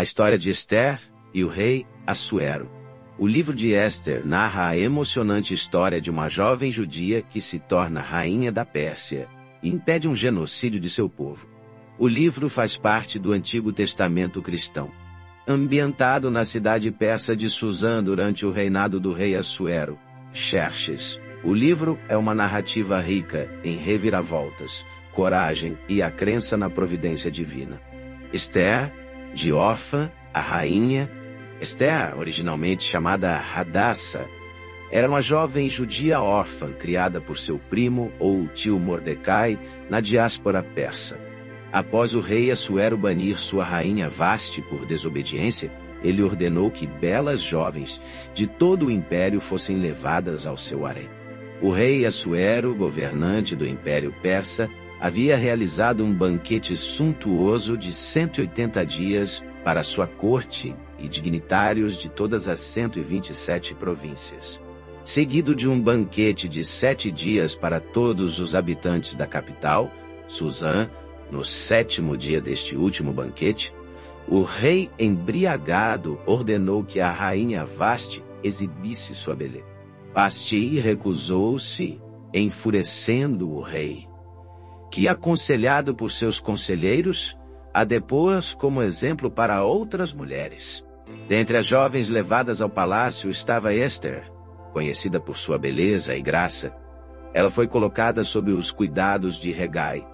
A história de Esther e o rei Assuero. O livro de Esther narra a emocionante história de uma jovem judia que se torna rainha da Pérsia e impede um genocídio de seu povo. O livro faz parte do Antigo Testamento cristão. Ambientado na cidade persa de Suzã durante o reinado do rei Assuero, Xerxes, o livro é uma narrativa rica em reviravoltas, coragem e a crença na providência divina. Esther, de Órfã, a rainha, Esther, originalmente chamada Hadassa, era uma jovem judia órfã criada por seu primo ou tio Mordecai na diáspora persa. Após o rei Assuero banir sua rainha Vaste por desobediência, ele ordenou que belas jovens de todo o império fossem levadas ao seu harém. O rei Assuero, governante do Império Persa, havia realizado um banquete suntuoso de 180 dias para sua corte e dignitários de todas as 127 províncias. Seguido de um banquete de 7 dias para todos os habitantes da capital, Suzã, no 7º dia deste último banquete, o rei embriagado ordenou que a rainha Vaste exibisse sua beleza. Vasti recusou-se, enfurecendo o rei, que, aconselhado por seus conselheiros, a depôs como exemplo para outras mulheres. Dentre as jovens levadas ao palácio estava Esther, conhecida por sua beleza e graça. Ela foi colocada sob os cuidados de Hegai,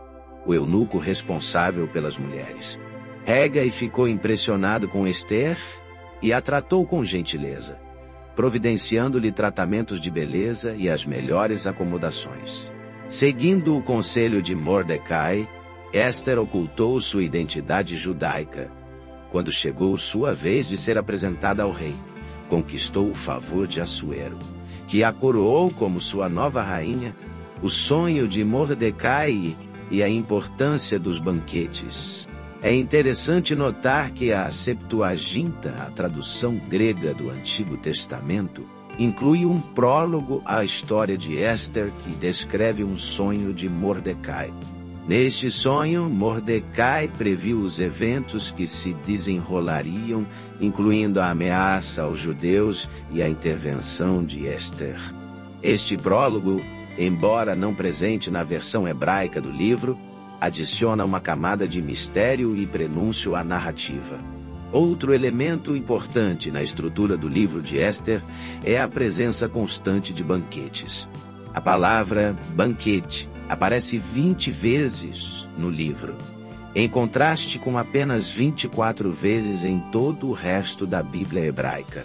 o eunuco responsável pelas mulheres. Hegai ficou impressionado com Esther e a tratou com gentileza, providenciando-lhe tratamentos de beleza e as melhores acomodações. Seguindo o conselho de Mordecai, Esther ocultou sua identidade judaica. Quando chegou sua vez de ser apresentada ao rei, conquistou o favor de Assuero, que a coroou como sua nova rainha. O sonho de Mordecai e a importância dos banquetes. É interessante notar que a Septuaginta, a tradução grega do Antigo Testamento, inclui um prólogo à história de Esther que descreve um sonho de Mordecai. Neste sonho, Mordecai previu os eventos que se desenrolariam, incluindo a ameaça aos judeus e a intervenção de Esther. Este prólogo, embora não presente na versão hebraica do livro, adiciona uma camada de mistério e prenúncio à narrativa. Outro elemento importante na estrutura do livro de Esther é a presença constante de banquetes. A palavra banquete aparece 20 vezes no livro, em contraste com apenas 24 vezes em todo o resto da Bíblia hebraica.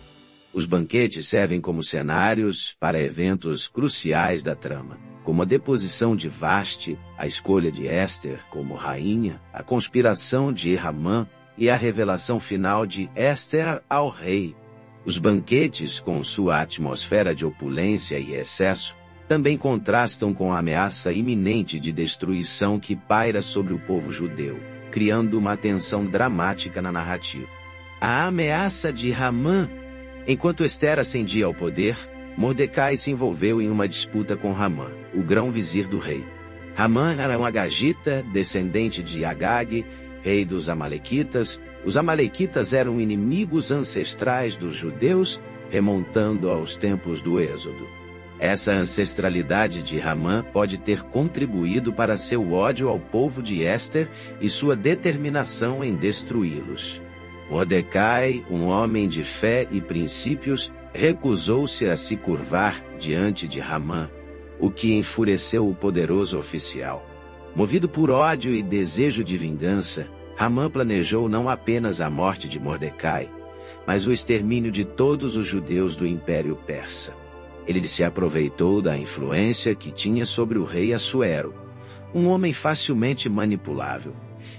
Os banquetes servem como cenários para eventos cruciais da trama, como a deposição de Vaste, a escolha de Esther como rainha, a conspiração de Hamã e a revelação final de Esther ao rei. Os banquetes, com sua atmosfera de opulência e excesso, também contrastam com a ameaça iminente de destruição que paira sobre o povo judeu, criando uma tensão dramática na narrativa. A ameaça de Hamã. Enquanto Esther ascendia ao poder, Mordecai se envolveu em uma disputa com Hamã, o grão-vizir do rei. Hamã era um agagita, descendente de Agag, rei dos Amalequitas. Os Amalequitas eram inimigos ancestrais dos judeus, remontando aos tempos do Êxodo. Essa ancestralidade de Hamã pode ter contribuído para seu ódio ao povo de Esther e sua determinação em destruí-los. Mordecai, um homem de fé e princípios, recusou-se a se curvar diante de Hamã, o que enfureceu o poderoso oficial. Movido por ódio e desejo de vingança, Hamã planejou não apenas a morte de Mordecai, mas o extermínio de todos os judeus do Império Persa. Ele se aproveitou da influência que tinha sobre o rei Assuero, um homem facilmente manipulável,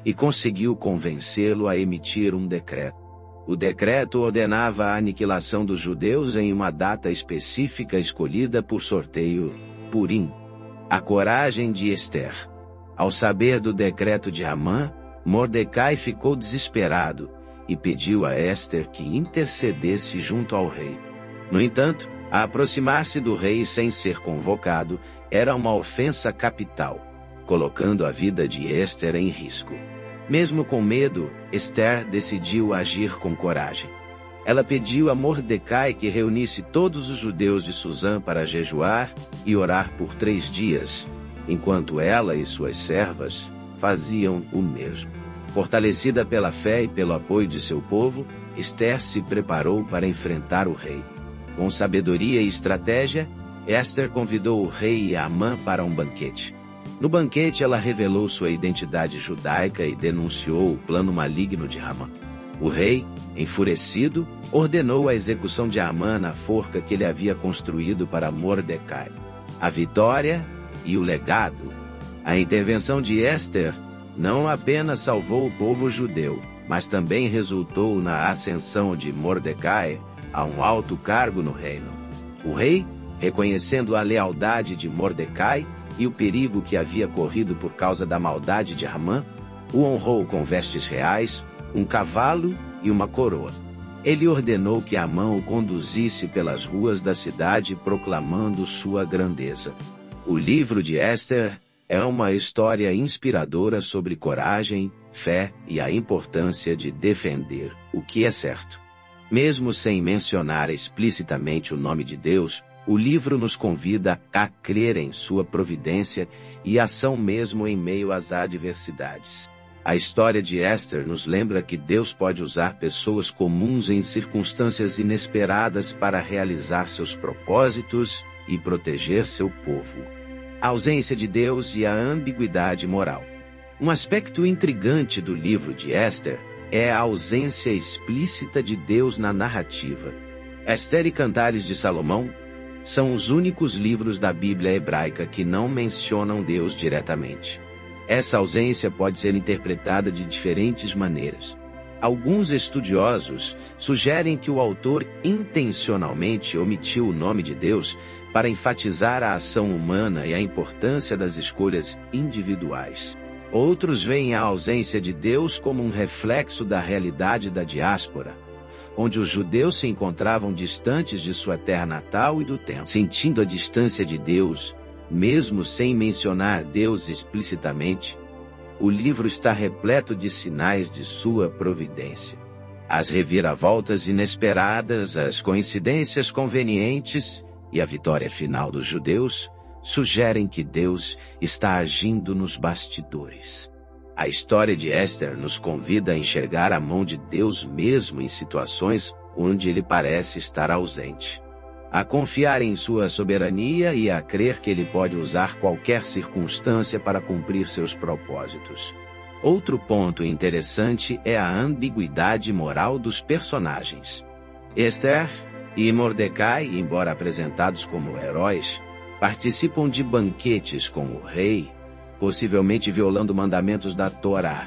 e conseguiu convencê-lo a emitir um decreto. O decreto ordenava a aniquilação dos judeus em uma data específica escolhida por sorteio, Purim. A coragem de Esther. Ao saber do decreto de Hamã, Mordecai ficou desesperado e pediu a Esther que intercedesse junto ao rei. No entanto, a aproximar-se do rei sem ser convocado era uma ofensa capital, colocando a vida de Esther em risco. Mesmo com medo, Esther decidiu agir com coragem. Ela pediu a Mordecai que reunisse todos os judeus de Susã para jejuar e orar por 3 dias, enquanto ela e suas servas faziam o mesmo. Fortalecida pela fé e pelo apoio de seu povo, Esther se preparou para enfrentar o rei. Com sabedoria e estratégia, Esther convidou o rei Amã para um banquete. No banquete, ela revelou sua identidade judaica e denunciou o plano maligno de Amã. O rei, enfurecido, ordenou a execução de Amã na forca que ele havia construído para Mordecai. A vitória e o legado. A intervenção de Esther não apenas salvou o povo judeu, mas também resultou na ascensão de Mordecai a um alto cargo no reino. O rei, reconhecendo a lealdade de Mordecai e o perigo que havia corrido por causa da maldade de Amã, o honrou com vestes reais, um cavalo e uma coroa. Ele ordenou que Amã o conduzisse pelas ruas da cidade proclamando sua grandeza. O livro de Esther é uma história inspiradora sobre coragem, fé e a importância de defender o que é certo. Mesmo sem mencionar explicitamente o nome de Deus, o livro nos convida a crer em sua providência e ação mesmo em meio às adversidades. A história de Esther nos lembra que Deus pode usar pessoas comuns em circunstâncias inesperadas para realizar seus propósitos e proteger seu povo. A ausência de Deus e a ambiguidade moral. Um aspecto intrigante do livro de Esther é a ausência explícita de Deus na narrativa. Esther e Cantares de Salomão são os únicos livros da Bíblia hebraica que não mencionam Deus diretamente. Essa ausência pode ser interpretada de diferentes maneiras. Alguns estudiosos sugerem que o autor intencionalmente omitiu o nome de Deus para enfatizar a ação humana e a importância das escolhas individuais. Outros veem a ausência de Deus como um reflexo da realidade da diáspora, onde os judeus se encontravam distantes de sua terra natal e do templo. Sentindo a distância de Deus, mesmo sem mencionar Deus explicitamente, o livro está repleto de sinais de sua providência. As reviravoltas inesperadas, as coincidências convenientes e a vitória final dos judeus sugerem que Deus está agindo nos bastidores. A história de Esther nos convida a enxergar a mão de Deus mesmo em situações onde ele parece estar ausente. A confiar em sua soberania e a crer que ele pode usar qualquer circunstância para cumprir seus propósitos. Outro ponto interessante é a ambiguidade moral dos personagens. Esther e Mordecai, embora apresentados como heróis, participam de banquetes com o rei, possivelmente violando mandamentos da Torá.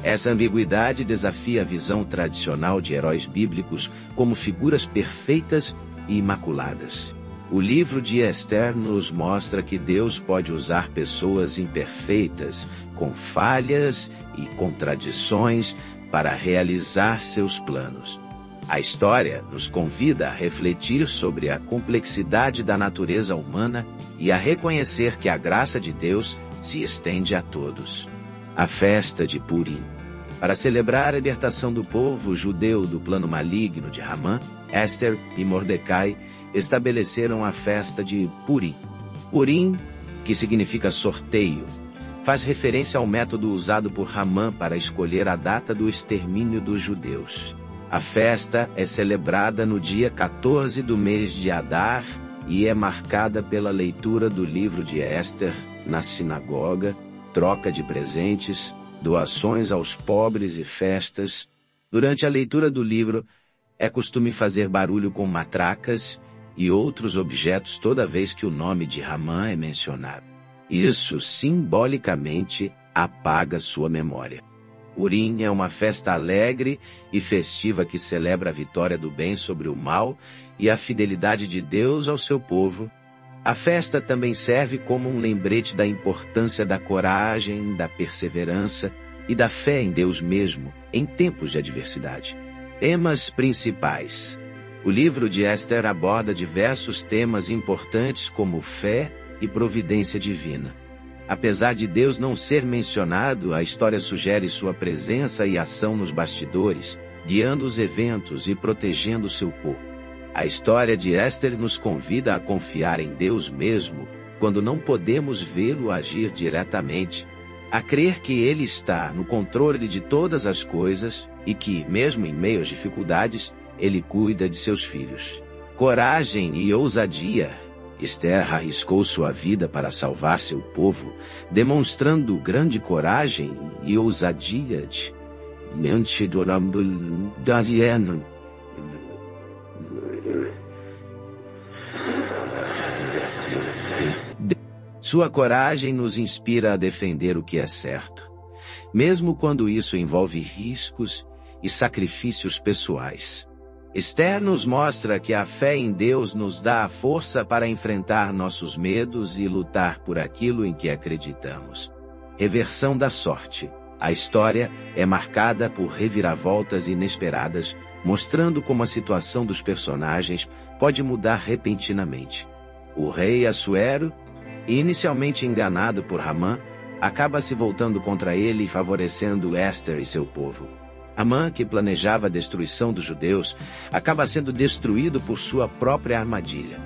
Essa ambiguidade desafia a visão tradicional de heróis bíblicos como figuras perfeitas e imaculadas. O livro de Esther nos mostra que Deus pode usar pessoas imperfeitas, com falhas e contradições, para realizar seus planos. A história nos convida a refletir sobre a complexidade da natureza humana e a reconhecer que a graça de Deus se estende a todos. A festa de Purim. Para celebrar a libertação do povo judeu do plano maligno de Amã, Esther e Mordecai estabeleceram a festa de Purim. Purim, que significa sorteio, faz referência ao método usado por Amã para escolher a data do extermínio dos judeus. A festa é celebrada no dia 14 do mês de Adar e é marcada pela leitura do livro de Esther na sinagoga, troca de presentes, doações aos pobres e festas. Durante a leitura do livro, é costume fazer barulho com matracas e outros objetos toda vez que o nome de Amã é mencionado. Isso simbolicamente apaga sua memória. Purim é uma festa alegre e festiva que celebra a vitória do bem sobre o mal e a fidelidade de Deus ao seu povo. A festa também serve como um lembrete da importância da coragem, da perseverança e da fé em Deus mesmo, em tempos de adversidade. Temas principais. O livro de Esther aborda diversos temas importantes como fé e providência divina. Apesar de Deus não ser mencionado, a história sugere sua presença e ação nos bastidores, guiando os eventos e protegendo seu povo. A história de Esther nos convida a confiar em Deus mesmo, quando não podemos vê-lo agir diretamente, a crer que Ele está no controle de todas as coisas e que, mesmo em meio às dificuldades, Ele cuida de seus filhos. Coragem e ousadia. Esther arriscou sua vida para salvar seu povo, demonstrando grande coragem e ousadia. Sua coragem nos inspira a defender o que é certo, mesmo quando isso envolve riscos e sacrifícios pessoais. Esther nos mostra que a fé em Deus nos dá a força para enfrentar nossos medos e lutar por aquilo em que acreditamos. Reversão da sorte. A história é marcada por reviravoltas inesperadas, mostrando como a situação dos personagens pode mudar repentinamente. O rei Assuero, inicialmente enganado por Hamã, acaba se voltando contra ele e favorecendo Esther e seu povo. Hamã, que planejava a destruição dos judeus, acaba sendo destruído por sua própria armadilha.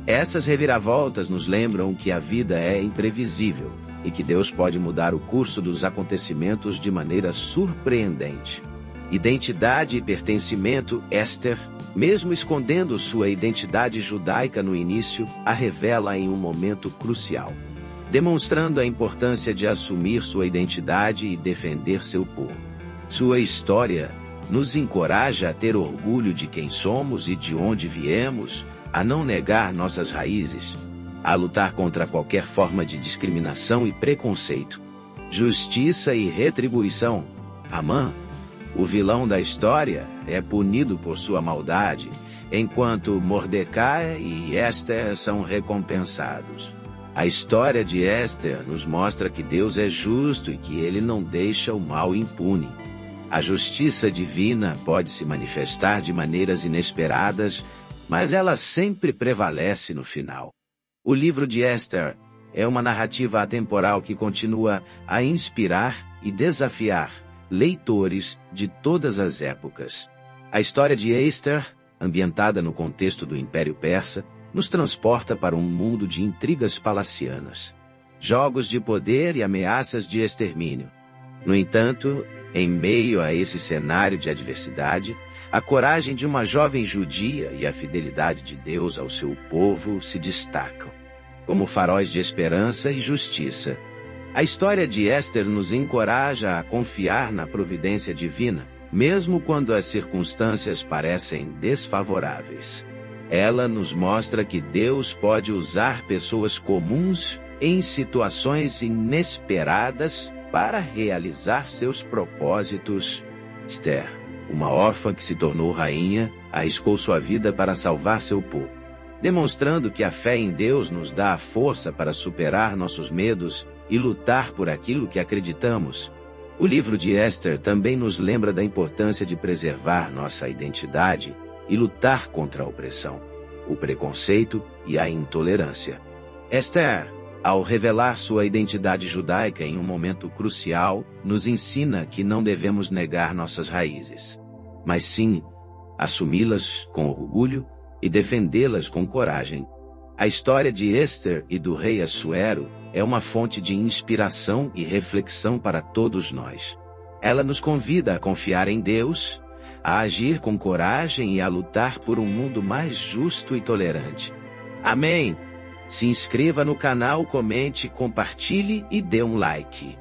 Essas reviravoltas nos lembram que a vida é imprevisível e que Deus pode mudar o curso dos acontecimentos de maneira surpreendente. Identidade e pertencimento. Esther, mesmo escondendo sua identidade judaica no início, a revela em um momento crucial, demonstrando a importância de assumir sua identidade e defender seu povo. Sua história nos encoraja a ter orgulho de quem somos e de onde viemos, a não negar nossas raízes, a lutar contra qualquer forma de discriminação e preconceito. Justiça e retribuição. Hamã, o vilão da história, é punido por sua maldade, enquanto Mordecai e Esther são recompensados. A história de Esther nos mostra que Deus é justo e que Ele não deixa o mal impune. A justiça divina pode se manifestar de maneiras inesperadas, mas ela sempre prevalece no final. O livro de Esther é uma narrativa atemporal que continua a inspirar e desafiar leitores de todas as épocas. A história de Esther, ambientada no contexto do Império Persa, nos transporta para um mundo de intrigas palacianas, jogos de poder e ameaças de extermínio. No entanto, em meio a esse cenário de adversidade, a coragem de uma jovem judia e a fidelidade de Deus ao seu povo se destacam, como faróis de esperança e justiça. A história de Esther nos encoraja a confiar na providência divina, mesmo quando as circunstâncias parecem desfavoráveis. Ela nos mostra que Deus pode usar pessoas comuns em situações inesperadas para realizar seus propósitos. Esther, uma órfã que se tornou rainha, arriscou sua vida para salvar seu povo, demonstrando que a fé em Deus nos dá a força para superar nossos medos e lutar por aquilo que acreditamos. O livro de Esther também nos lembra da importância de preservar nossa identidade e lutar contra a opressão, o preconceito e a intolerância. Esther, ao revelar sua identidade judaica em um momento crucial, nos ensina que não devemos negar nossas raízes, mas sim assumi-las com orgulho e defendê-las com coragem. A história de Esther e do rei Assuero é uma fonte de inspiração e reflexão para todos nós. Ela nos convida a confiar em Deus, a agir com coragem e a lutar por um mundo mais justo e tolerante. Amém! Se inscreva no canal, comente, compartilhe e dê um like.